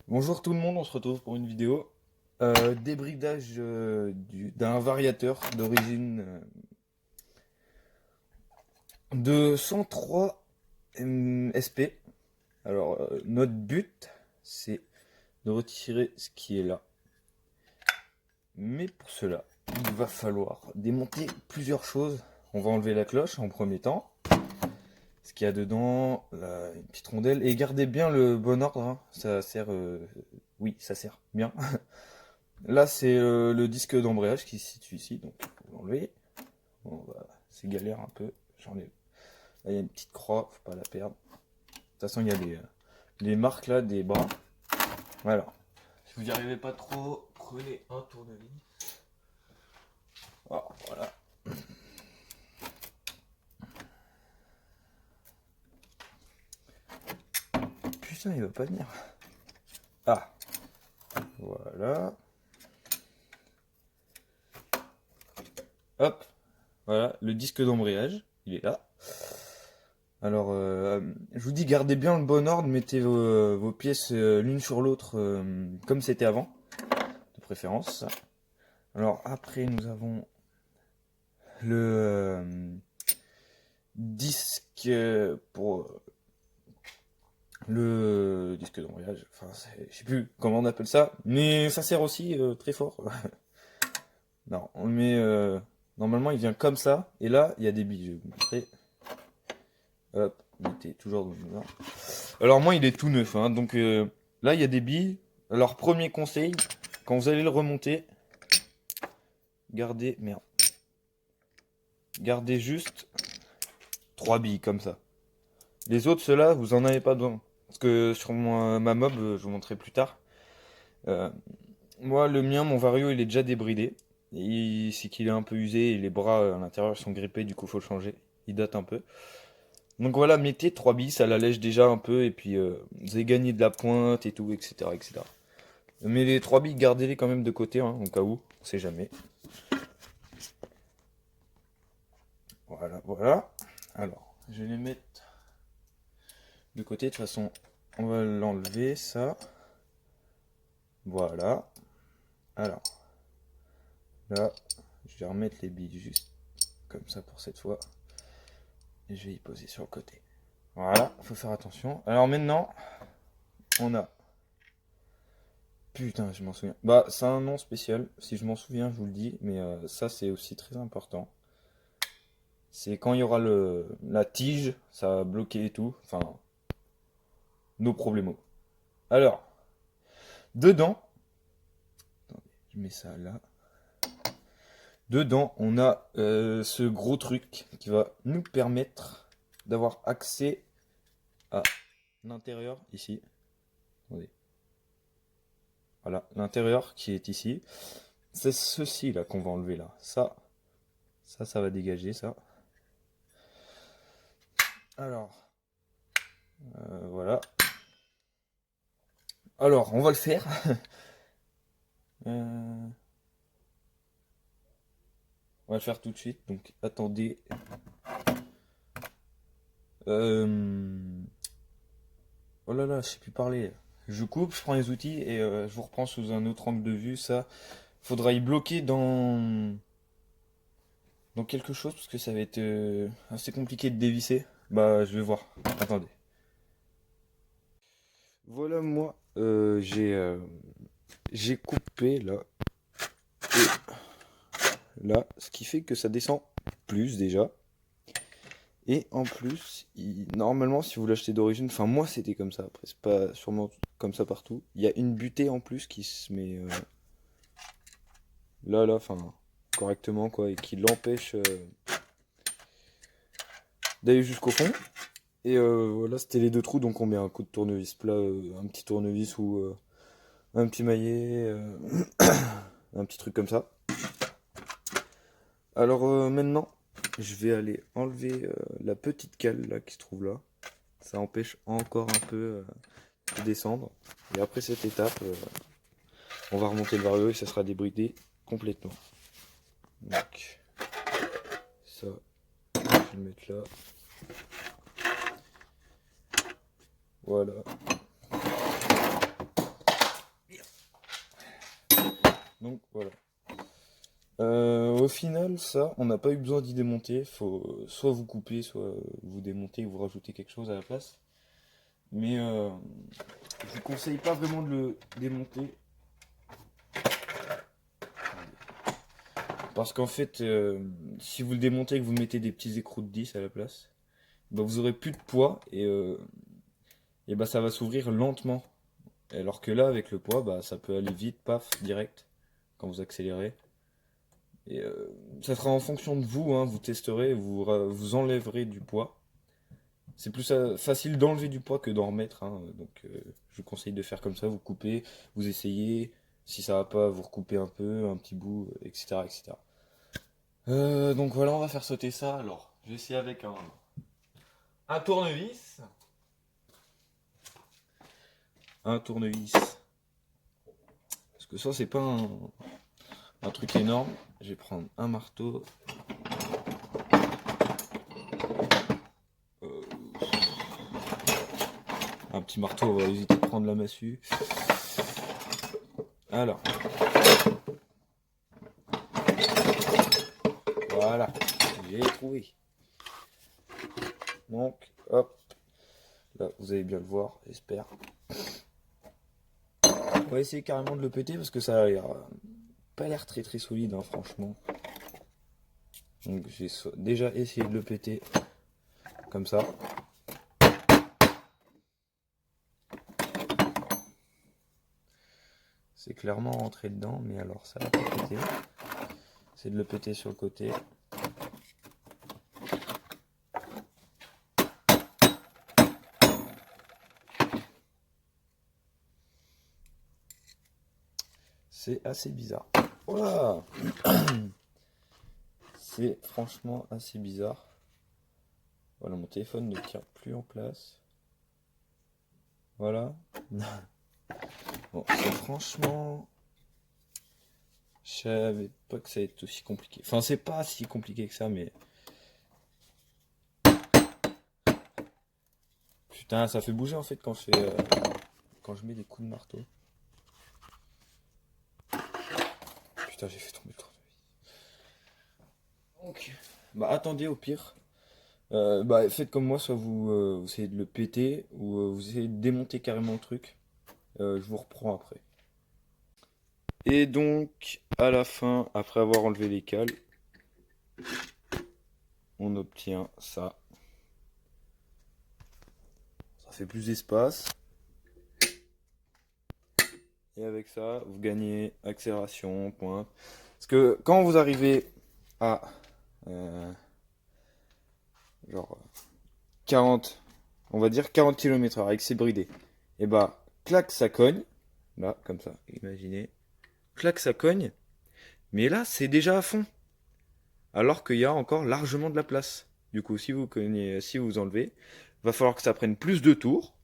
Bonjour tout le monde, on se retrouve pour une vidéo débridage d'un variateur d'origine de 103 SP. Alors notre but c'est de retirer ce qui est là. Mais pour cela, il va falloir démonter plusieurs choses. On va enlever la cloche en premier temps. Ce qu'il y a dedans, une petite rondelle. Et gardez bien le bon ordre, hein. Ça sert... oui, ça sert bien. Là, c'est le disque d'embrayage qui se situe ici, donc faut l'enlever. Bon, bah, c'est galère un peu, j'enlève. Là, il y a une petite croix, faut pas la perdre. De toute façon, il y a les marques là des bras. Voilà. Si vous n'y arrivez pas trop, prenez un tournevis. Ah, voilà. Putain, il va pas venir. Ah, voilà. Hop, voilà, le disque d'embrayage, il est là. Alors, je vous dis, gardez bien le bon ordre, mettez vos pièces l'une sur l'autre comme c'était avant, de préférence. Alors après, nous avons le disque pour le disque d'embrayage. Enfin, je sais plus comment on appelle ça, mais ça sert aussi très fort. Non, on le met. Normalement, il vient comme ça, et là, il y a des billes. Je vais vous montrer. Hop, mettez toujours dans le. Alors moi, il est tout neuf, hein, donc là, il y a des billes. Alors premier conseil, quand vous allez le remonter, gardez, merde, gardez juste 3 billes comme ça. Les autres, ceux-là, vous en avez pas besoin. Parce que sur ma mob, je vous montrerai plus tard. euh, Moi, le mien, mon vario, il est déjà débridé. C'est qu'il est un peu usé et les bras à l'intérieur sont grippés, du coup, faut le changer. Il date un peu. Donc voilà, mettez 3 billes, ça l'allège déjà un peu et puis vous avez gagné de la pointe et tout, etc. etc. Mais les 3 billes, gardez-les quand même de côté, hein, au cas où, on sait jamais. Voilà, voilà. Alors, je vais les mettre de côté, de toute façon, on va l'enlever, ça. Voilà. Alors, là, je vais remettre les billes juste comme ça pour cette fois. Et je vais y poser sur le côté. Voilà, faut faire attention. Alors maintenant, on a... Putain, je m'en souviens. Bah, c'est un nom spécial. Si je m'en souviens, je vous le dis. Mais ça, c'est aussi très important. C'est quand il y aura la tige, ça va bloquer et tout. Enfin, nos problèmes. Alors, dedans, attendez, je mets ça là. Dedans, on a ce gros truc qui va nous permettre d'avoir accès à l'intérieur ici. Attendez. Voilà, l'intérieur qui est ici. C'est ceci là qu'on va enlever là. Ça va dégager ça. Alors, voilà. Alors, on va le faire. On va le faire tout de suite. Donc, attendez. Oh là là, je sais plus parler. Je coupe, je prends les outils et je vous reprends sous un autre angle de vue. Ça, faudra y bloquer dans quelque chose parce que ça va être assez compliqué de dévisser. Bah, je vais voir. Attendez. Voilà, moi, j'ai coupé là et là, ce qui fait que ça descend plus déjà. Et en plus, normalement, si vous l'achetez d'origine, enfin moi c'était comme ça, après c'est pas sûrement comme ça partout. Il y a une butée en plus qui se met là, enfin correctement quoi, et qui l'empêche d'aller jusqu'au fond. Et voilà, c'était les deux trous, donc on met un coup de tournevis plat, un petit tournevis ou un petit maillet, un petit truc comme ça. Alors maintenant, je vais aller enlever la petite cale là qui se trouve là. Ça empêche encore un peu de descendre. Et après cette étape, on va remonter le vario et ça sera débridé complètement. Donc ça, je vais le mettre là. Voilà. Donc voilà. Au final, ça, on n'a pas eu besoin d'y démonter. Faut soit vous couper, soit vous démonter, vous rajoutez quelque chose à la place. Mais je vous conseille pas vraiment de le démonter. Parce qu'en fait, si vous le démontez et que vous mettez des petits écrous de 10 à la place, bah vous aurez plus de poids et bah ça va s'ouvrir lentement. Alors que là, avec le poids, bah ça peut aller vite, paf, direct, quand vous accélérez. Et ça sera en fonction de vous, hein, vous testerez, vous enlèverez du poids. C'est plus facile d'enlever du poids que d'en remettre, hein, donc je vous conseille de faire comme ça, vous coupez, vous essayez, si ça va pas, vous recoupez un peu, un petit bout, etc. etc. Donc voilà, on va faire sauter ça. Alors, je vais essayer avec un tournevis. Un tournevis. Parce que ça, c'est pas un truc énorme. Je vais prendre un marteau. Euh, un petit marteau, on va éviter de prendre la massue. Alors. Voilà. J'ai trouvé. Donc, hop. Là, vous allez bien le voir, j'espère. On va essayer carrément de le péter parce que ça a l'air pas l'air très très solide, hein, franchement. Donc j'ai déjà essayé de le péter comme ça. C'est clairement rentré dedans, mais alors ça va pas péter. C'est de le péter sur le côté. C'est assez bizarre. Voilà. C'est franchement assez bizarre. Voilà, mon téléphone ne tient plus en place. Voilà. Bon, c'est franchement... Je savais pas que ça allait être aussi compliqué. Enfin, c'est pas si compliqué que ça, mais... Putain, ça fait bouger en fait quand je fais... quand je mets des coups de marteau. Putain, j'ai fait tomber le tournevis. Donc... Bah attendez au pire. Bah faites comme moi, soit vous essayez de le péter, ou vous essayez de démonter carrément le truc. Je vous reprends après. Et donc, à la fin, après avoir enlevé les cales, on obtient ça. Ça fait plus d'espace. Et avec ça, vous gagnez accélération, pointe. Parce que quand vous arrivez à genre 40, on va dire 40 km/h avec ces bridés, et bah, clac, ça cogne. Là, comme ça, imaginez. Clac, ça cogne. Mais là, c'est déjà à fond. Alors qu'il y a encore largement de la place. Du coup, si vous cognez, si vous enlevez, va falloir que ça prenne plus de tours.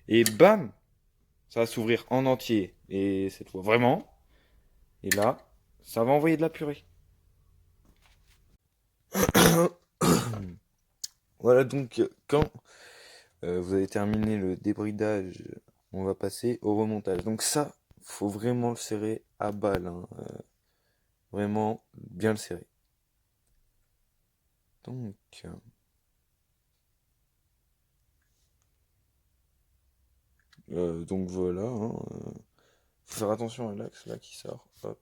Et bam, ça va s'ouvrir en entier. Et cette fois vraiment. Et là, ça va envoyer de la purée. Voilà donc quand vous avez terminé le débridage, on va passer au remontage. Donc ça, faut vraiment le serrer à balle, hein. Vraiment bien le serrer. Donc voilà, hein, faut faire attention à l'axe là qui sort. Hop.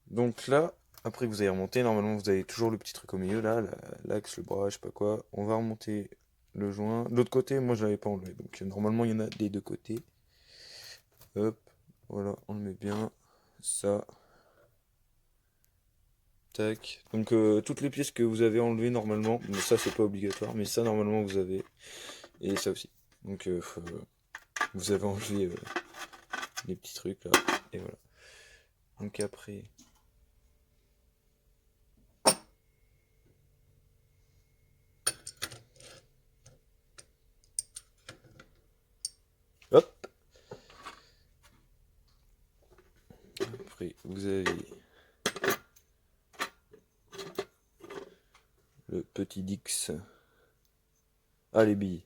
Donc là, après que vous avez remonté, normalement vous avez toujours le petit truc au milieu là, l'axe, le bras, je sais pas quoi. On va remonter le joint. De l'autre côté, moi je l'avais pas enlevé. Donc normalement il y en a des deux côtés. Hop, voilà, on le met bien. Ça. Tac. Donc toutes les pièces que vous avez enlevées normalement, mais ça c'est pas obligatoire, mais ça normalement vous avez. Et ça aussi. Donc vous avez enlevé les petits trucs là. Et voilà. Donc après. Hop. Après vous avez le petit Dix. Ah les billes.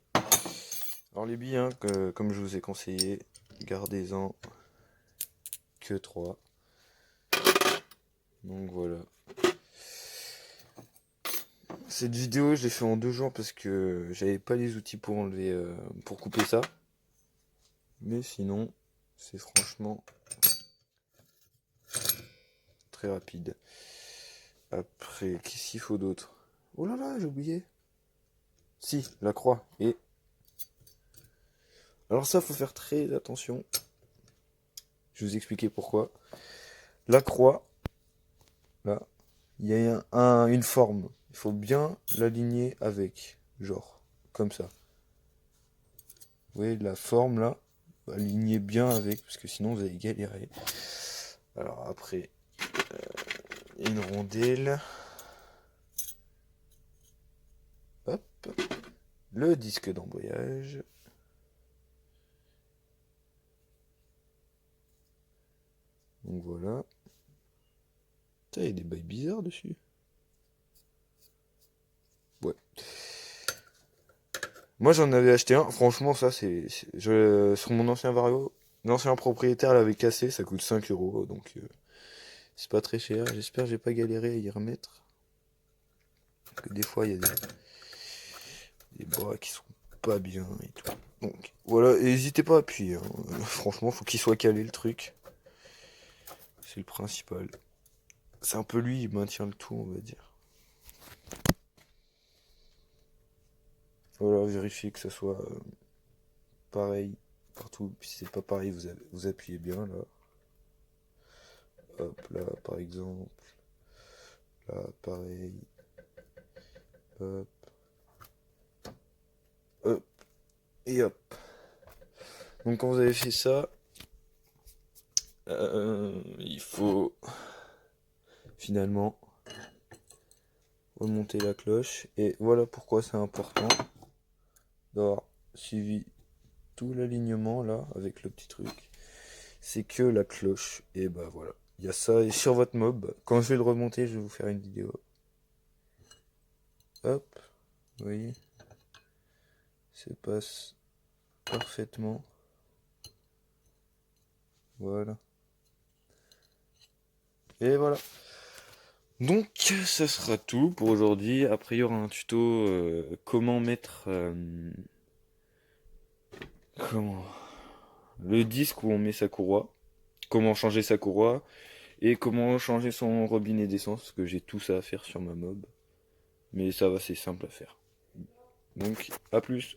Alors les billes, hein, comme je vous ai conseillé, gardez-en que 3. Donc voilà. Cette vidéo, je l'ai fait en 2 jours parce que j'avais pas les outils pour enlever, pour couper ça. Mais sinon, c'est franchement très rapide. Après, qu'est-ce qu'il faut d'autre? Oh là là, j'ai oublié. Si, la croix. Et alors ça, faut faire très attention. Je vais vous expliquer pourquoi. La croix, là, il y a une forme. Il faut bien l'aligner avec, genre, comme ça. Vous voyez la forme là, alignez bien avec, parce que sinon vous allez galérer. Alors après, une rondelle. Hop. Le disque d'embrayage. Donc voilà. Il y a des bails bizarres dessus. Ouais. Moi j'en avais acheté un. Franchement ça sur mon ancien Vario, l'ancien propriétaire l'avait cassé. Ça coûte 5 euros. Donc c'est pas très cher. J'espère que j'ai pas galéré à y remettre. Parce que des fois il y a des bras qui sont pas bien et tout. Donc voilà, et n'hésitez pas à appuyer. Hein. Franchement, faut qu'il soit calé le truc. C'est le principal. C'est un peu lui, il maintient le tout, on va dire. Voilà, vérifiez que ça soit pareil partout. Puis si c'est pas pareil, vous appuyez bien là. Hop, là par exemple. Là, pareil. Hop. Hop. Et hop. Donc quand vous avez fait ça, il faut finalement remonter la cloche. Et voilà pourquoi c'est important d'avoir suivi tout l'alignement là avec le petit truc. C'est que la cloche, et bah voilà. Il y a ça, et sur votre mob, quand je vais le remonter, je vais vous faire une vidéo. Hop, vous voyez, ça passe parfaitement. Voilà. Et voilà. Donc, ça sera tout pour aujourd'hui. Après, il y aura un tuto comment mettre comment le disque où on met sa courroie, comment changer sa courroie et comment changer son robinet d'essence, parce que j'ai tout ça à faire sur ma mob. Mais ça va, c'est simple à faire. Donc, à plus.